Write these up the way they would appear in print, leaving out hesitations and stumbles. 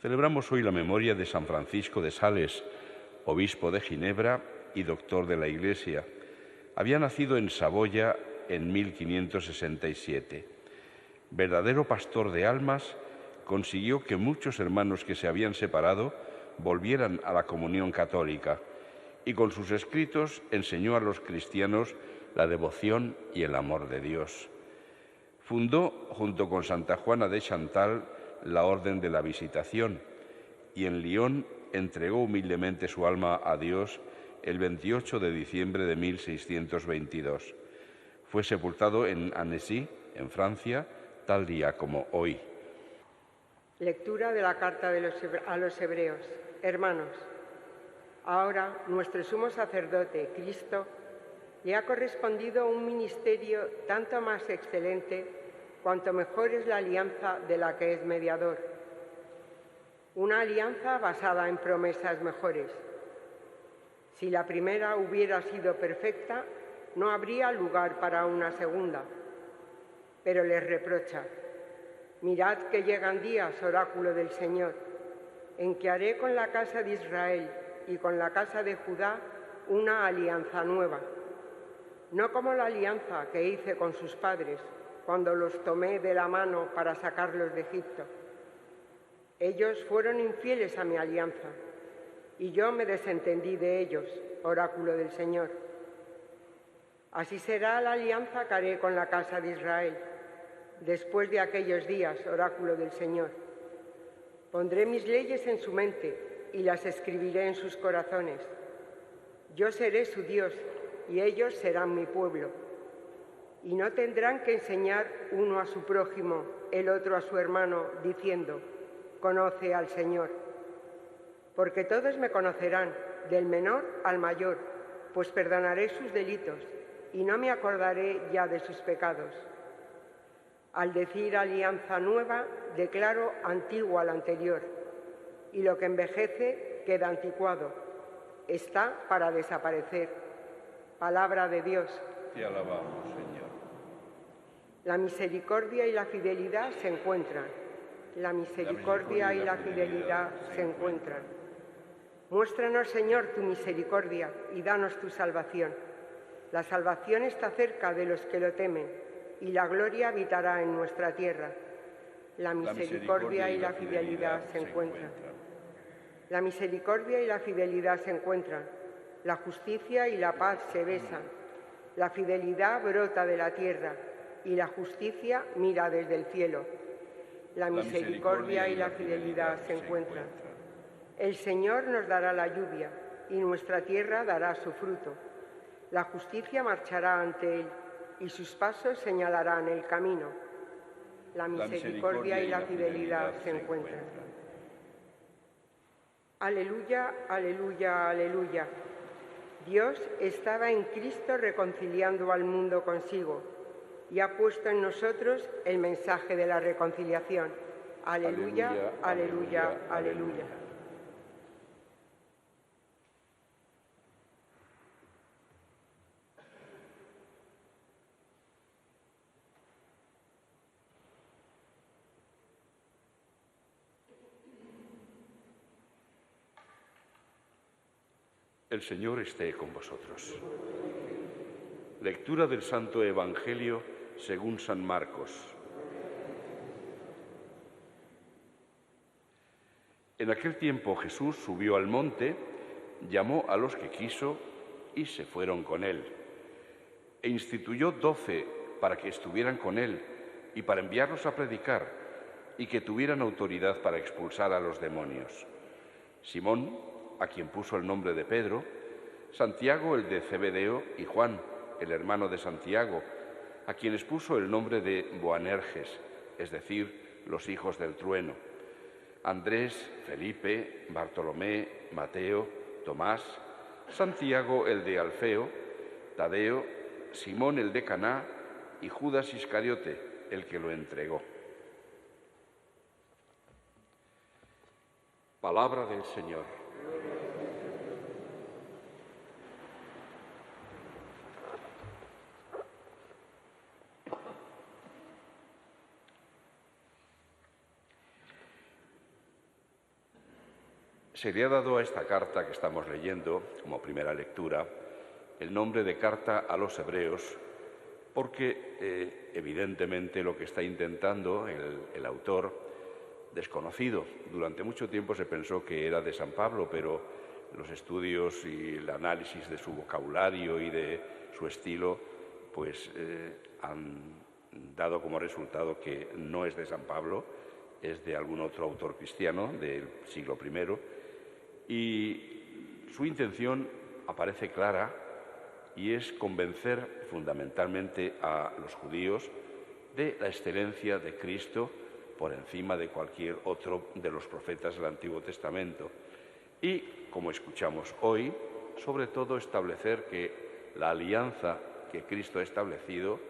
Celebramos hoy la memoria de San Francisco de Sales, obispo de Ginebra y doctor de la Iglesia. Había nacido en Saboya en 1567. Verdadero pastor de almas, consiguió que muchos hermanos que se habían separado volvieran a la comunión católica y con sus escritos enseñó a los cristianos la devoción y el amor de Dios. Fundó, junto con Santa Juana de Chantal, la Orden de la Visitación y en Lyon entregó humildemente su alma a Dios el 28 de diciembre de 1622. Fue sepultado en Annecy, en Francia, tal día como hoy. Lectura de la carta a los Hebreos. Hermanos, ahora nuestro sumo sacerdote, Cristo, le ha correspondido un ministerio tanto más excelente cuanto mejor es la alianza de la que es mediador. Una alianza basada en promesas mejores. Si la primera hubiera sido perfecta, no habría lugar para una segunda. Pero les reprocha: mirad que llegan días, oráculo del Señor, en que haré con la casa de Israel y con la casa de Judá una alianza nueva, no como la alianza que hice con sus padres cuando los tomé de la mano para sacarlos de Egipto. Ellos fueron infieles a mi alianza y yo me desentendí de ellos, oráculo del Señor. Así será la alianza que haré con la casa de Israel después de aquellos días, oráculo del Señor. Pondré mis leyes en su mente y las escribiré en sus corazones. Yo seré su Dios y ellos serán mi pueblo. Y no tendrán que enseñar uno a su prójimo, el otro a su hermano, diciendo: conoce al Señor. Porque todos me conocerán, del menor al mayor, pues perdonaré sus delitos y no me acordaré ya de sus pecados. Al decir alianza nueva, declaro antigua la anterior, y lo que envejece queda anticuado, está para desaparecer. Palabra de Dios. Te alabamos, Señor. La misericordia y la fidelidad se encuentran. La misericordia y la fidelidad se encuentran. Muéstranos, Señor, tu misericordia y danos tu salvación. La salvación está cerca de los que lo temen y la gloria habitará en nuestra tierra. La misericordia y la fidelidad se encuentran. La misericordia y la fidelidad se encuentran. La justicia y la paz se besan. La fidelidad brota de la tierra y la justicia mira desde el cielo. La misericordia y la fidelidad se encuentran. El Señor nos dará la lluvia y nuestra tierra dará su fruto. La justicia marchará ante él y sus pasos señalarán el camino. La misericordia y la fidelidad se encuentran. Aleluya, aleluya, aleluya. Dios estaba en Cristo reconciliando al mundo consigo y ha puesto en nosotros el mensaje de la reconciliación. Aleluya, aleluya, aleluya, aleluya. El Señor esté con vosotros. Lectura del Santo Evangelio según San Marcos. En aquel tiempo Jesús subió al monte, llamó a los que quiso y se fueron con él. E instituyó 12 para que estuvieran con él y para enviarlos a predicar y que tuvieran autoridad para expulsar a los demonios. Simón, a quien puso el nombre de Pedro, Santiago el de Zebedeo y Juan, el hermano de Santiago, a quienes puso el nombre de Boanerges, es decir, los hijos del trueno, Andrés, Felipe, Bartolomé, Mateo, Tomás, Santiago el de Alfeo, Tadeo, Simón el de Caná y Judas Iscariote, el que lo entregó. Palabra del Señor. Se le ha dado a esta carta que estamos leyendo, como primera lectura, el nombre de Carta a los Hebreos, porque evidentemente lo que está intentando el autor, desconocido, durante mucho tiempo se pensó que era de San Pablo, pero los estudios y el análisis de su vocabulario y de su estilo, pues han dado como resultado que no es de San Pablo, es de algún otro autor cristiano del siglo I, y su intención aparece clara y es convencer fundamentalmente a los judíos de la excelencia de Cristo por encima de cualquier otro de los profetas del Antiguo Testamento. Y, como escuchamos hoy, sobre todo establecer que la alianza que Cristo ha establecido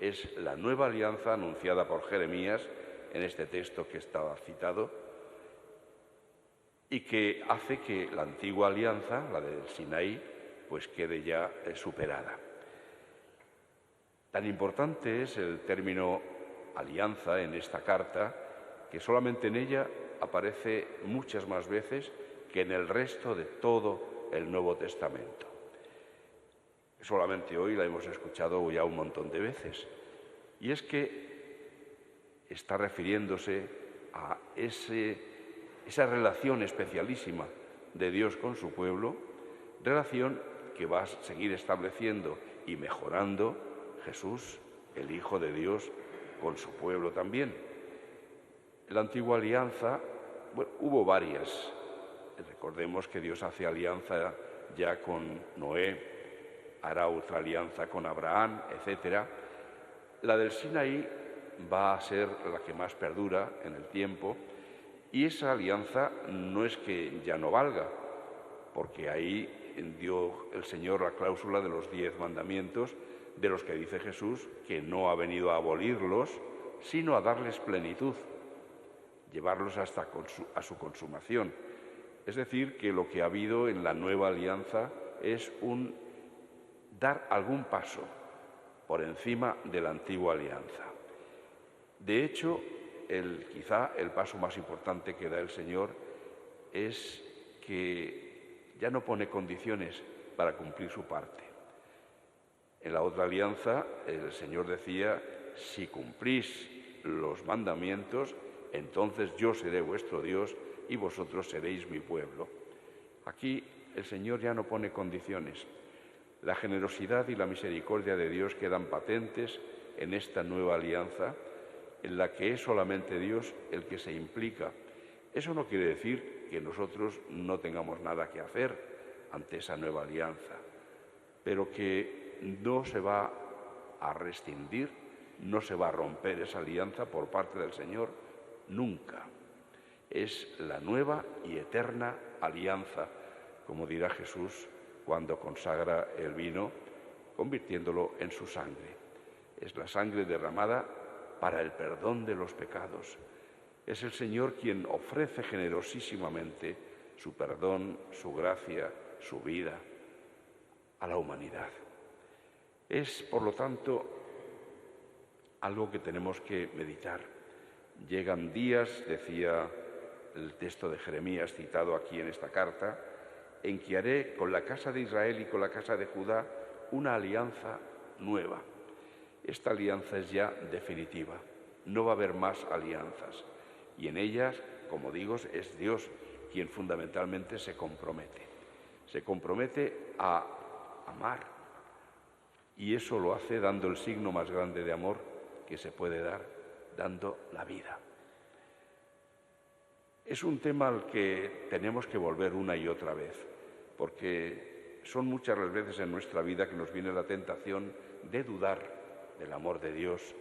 es la nueva alianza anunciada por Jeremías en este texto que estaba citado y que hace que la antigua alianza, la del Sinaí, pues quede ya superada. Tan importante es el término alianza en esta carta que solamente en ella aparece muchas más veces que en el resto de todo el Nuevo Testamento. Solamente hoy la hemos escuchado ya un montón de veces. Y es que está refiriéndose a esa relación especialísima de Dios con su pueblo, relación que va a seguir estableciendo y mejorando Jesús, el Hijo de Dios, con su pueblo también. En la antigua alianza, bueno, hubo varias. Recordemos que Dios hace alianza ya con Noé, hará otra alianza con Abraham, etc. La del Sinaí va a ser la que más perdura en el tiempo y esa alianza no es que ya no valga, porque ahí dio el Señor la cláusula de los 10 mandamientos, de los que dice Jesús que no ha venido a abolirlos, sino a darles plenitud, llevarlos hasta a su consumación. Es decir, que lo que ha habido en la nueva alianza es dar algún paso por encima de la antigua alianza. De hecho, quizá el paso más importante que da el Señor es que ya no pone condiciones para cumplir su parte. En la otra alianza, el Señor decía, si cumplís los mandamientos, entonces yo seré vuestro Dios y vosotros seréis mi pueblo. Aquí el Señor ya no pone condiciones. La generosidad y la misericordia de Dios quedan patentes en esta nueva alianza, en la que es solamente Dios el que se implica. Eso no quiere decir que nosotros no tengamos nada que hacer ante esa nueva alianza, pero que no se va a rescindir, no se va a romper esa alianza por parte del Señor nunca. Es la nueva y eterna alianza, como dirá Jesús cuando consagra el vino, convirtiéndolo en su sangre. Es la sangre derramada para el perdón de los pecados. Es el Señor quien ofrece generosísimamente su perdón, su gracia, su vida a la humanidad. Es, por lo tanto, algo que tenemos que meditar. Llegan días, decía el texto de Jeremías citado aquí en esta carta, en que haré con la casa de Israel y con la casa de Judá una alianza nueva. Esta alianza es ya definitiva, no va a haber más alianzas. Y en ellas, como digo, es Dios quien fundamentalmente se compromete. Se compromete a amar. Y eso lo hace dando el signo más grande de amor que se puede dar, dando la vida. Es un tema al que tenemos que volver una y otra vez, porque son muchas las veces en nuestra vida que nos viene la tentación de dudar del amor de Dios.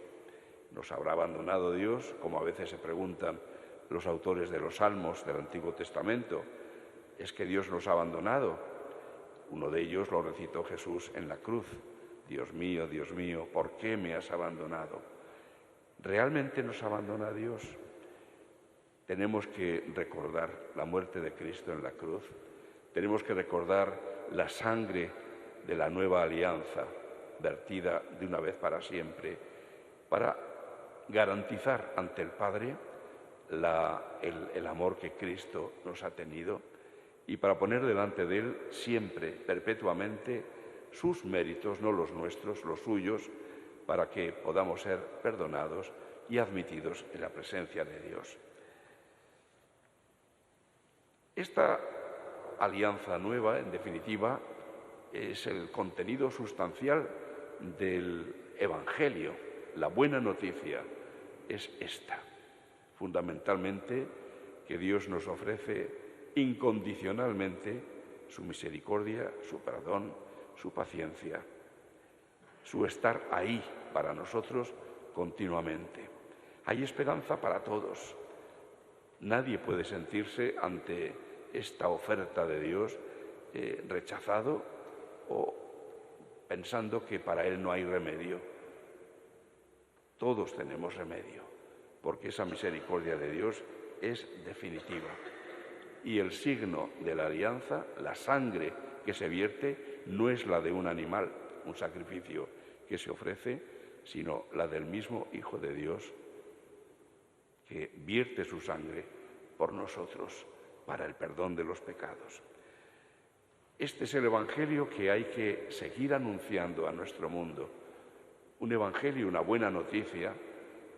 ¿Nos habrá abandonado Dios? Como a veces se preguntan los autores de los Salmos del Antiguo Testamento. ¿Es que Dios nos ha abandonado? Uno de ellos lo recitó Jesús en la cruz. Dios mío, ¿por qué me has abandonado? ¿Realmente nos abandona Dios? Tenemos que recordar la muerte de Cristo en la cruz. Tenemos que recordar la sangre de la nueva alianza vertida de una vez para siempre para garantizar ante el Padre el amor que Cristo nos ha tenido y para poner delante de Él siempre, perpetuamente, sus méritos, no los nuestros, los suyos, para que podamos ser perdonados y admitidos en la presencia de Dios. Esta alianza nueva, en definitiva, es el contenido sustancial del Evangelio. La buena noticia es esta, fundamentalmente, que Dios nos ofrece incondicionalmente su misericordia, su perdón, su paciencia, su estar ahí para nosotros continuamente. Hay esperanza para todos. Nadie puede sentirse ante esta oferta de Dios rechazado o pensando que para Él no hay remedio. Todos tenemos remedio, porque esa misericordia de Dios es definitiva. Y el signo de la alianza, la sangre que se vierte, no es la de un animal, un sacrificio que se ofrece, sino la del mismo Hijo de Dios, que vierte su sangre por nosotros para el perdón de los pecados. Este es el Evangelio que hay que seguir anunciando a nuestro mundo. Un Evangelio, una buena noticia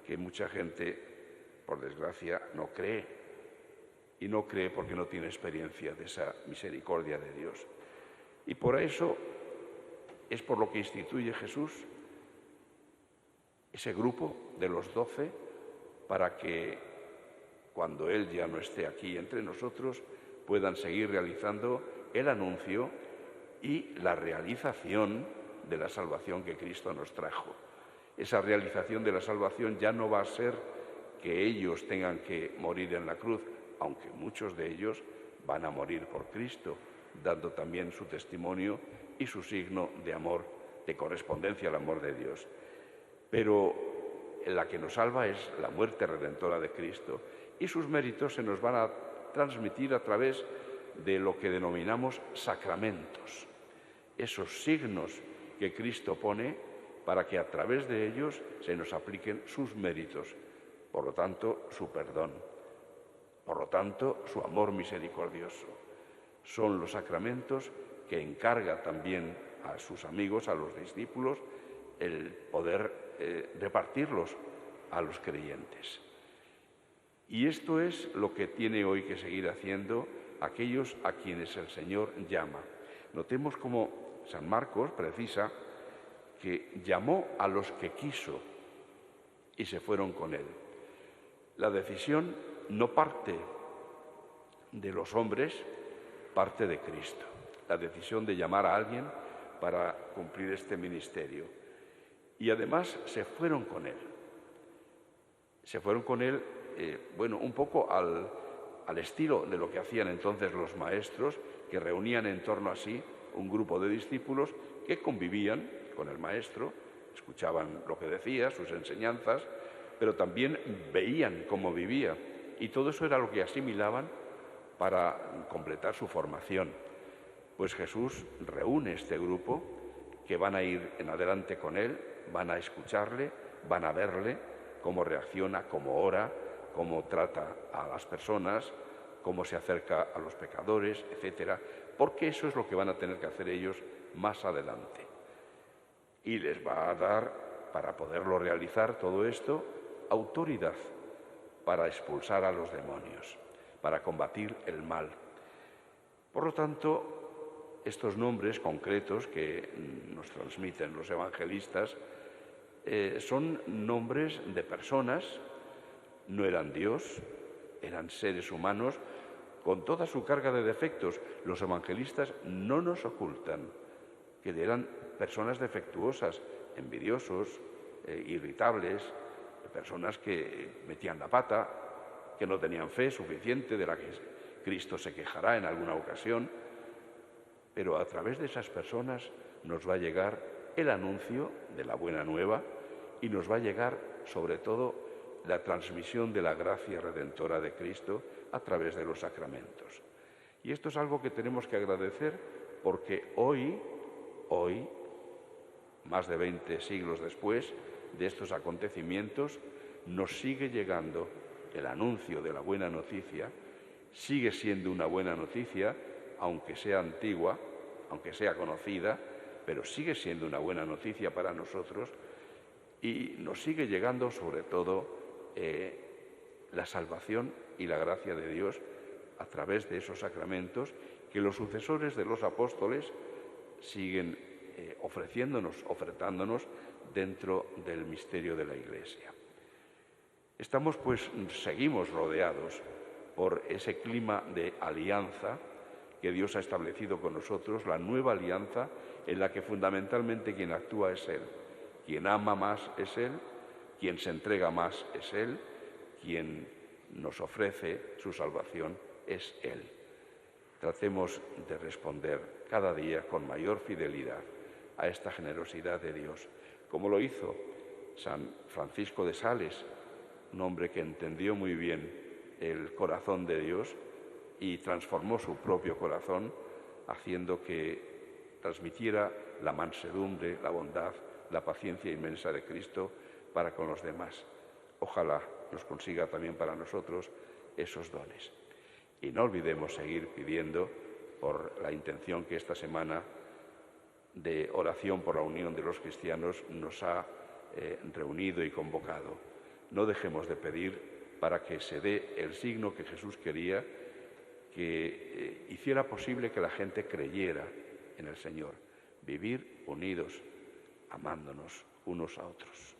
que mucha gente, por desgracia, no cree. Y no cree porque no tiene experiencia de esa misericordia de Dios. Y por eso es por lo que instituye Jesús ese grupo de los 12 para que cuando Él ya no esté aquí entre nosotros puedan seguir realizando el anuncio y la realización de la salvación que Cristo nos trajo. Esa realización de la salvación ya no va a ser que ellos tengan que morir en la cruz, aunque muchos de ellos van a morir por Cristo, dando también su testimonio y su signo de amor, de correspondencia al amor de Dios. Pero la que nos salva es la muerte redentora de Cristo, y sus méritos se nos van a transmitir a través de lo que denominamos sacramentos, esos signos que Cristo pone para que a través de ellos se nos apliquen sus méritos, por lo tanto su perdón, por lo tanto su amor misericordioso. Son los sacramentos que encarga también a sus amigos, a los discípulos, el poder repartirlos a los creyentes. Y esto es lo que tiene hoy que seguir haciendo aquellos a quienes el Señor llama. Notemos cómo San Marcos precisa que llamó a los que quiso y se fueron con Él. La decisión no parte de los hombres, parte de Cristo. La decisión de llamar a alguien para cumplir este ministerio. Y además se fueron con Él. Se fueron con Él, un poco al estilo de lo que hacían entonces los maestros, que reunían en torno a sí un grupo de discípulos que convivían con el maestro, escuchaban lo que decía, sus enseñanzas, pero también veían cómo vivía. Y todo eso era lo que asimilaban para completar su formación. Pues Jesús reúne este grupo que van a ir en adelante con Él, van a escucharle, van a verle cómo reacciona, cómo ora, cómo trata a las personas, cómo se acerca a los pecadores, etcétera, porque eso es lo que van a tener que hacer ellos más adelante. Y les va a dar, para poderlo realizar todo esto, autoridad para expulsar a los demonios, para combatir el mal. Por lo tanto, estos nombres concretos que nos transmiten los evangelistas son nombres de personas, no eran Dios, eran seres humanos con toda su carga de defectos. Los evangelistas no nos ocultan que eran personas defectuosas, envidiosos, irritables, personas que metían la pata, que no tenían fe suficiente, de la que Cristo se quejará en alguna ocasión, pero a través de esas personas nos va a llegar el anuncio de la buena nueva y nos va a llegar, sobre todo, la transmisión de la gracia redentora de Cristo a través de los sacramentos. Y esto es algo que tenemos que agradecer porque hoy, más de 20 siglos después de estos acontecimientos, nos sigue llegando el anuncio de la buena noticia, sigue siendo una buena noticia aunque sea antigua, aunque sea conocida, pero sigue siendo una buena noticia para nosotros y nos sigue llegando sobre todo la salvación y la gracia de Dios a través de esos sacramentos que los sucesores de los apóstoles siguen ofertándonos dentro del misterio de la Iglesia. Seguimos rodeados por ese clima de alianza que Dios ha establecido con nosotros, la nueva alianza en la que fundamentalmente quien actúa es Él. Quien ama más es Él, quien se entrega más es Él, quien nos ofrece su salvación es Él. Tratemos de responder cada día con mayor fidelidad a esta generosidad de Dios, como lo hizo San Francisco de Sales, un hombre que entendió muy bien el corazón de Dios y transformó su propio corazón, haciendo que transmitiera la mansedumbre, la bondad, la paciencia inmensa de Cristo para con los demás. Ojalá nos consiga también para nosotros esos dones. Y no olvidemos seguir pidiendo por la intención que esta semana de oración por la unión de los cristianos nos ha reunido y convocado. No dejemos de pedir para que se dé el signo que Jesús quería, que hiciera posible que la gente creyera en el Señor, vivir unidos, amándonos unos a otros.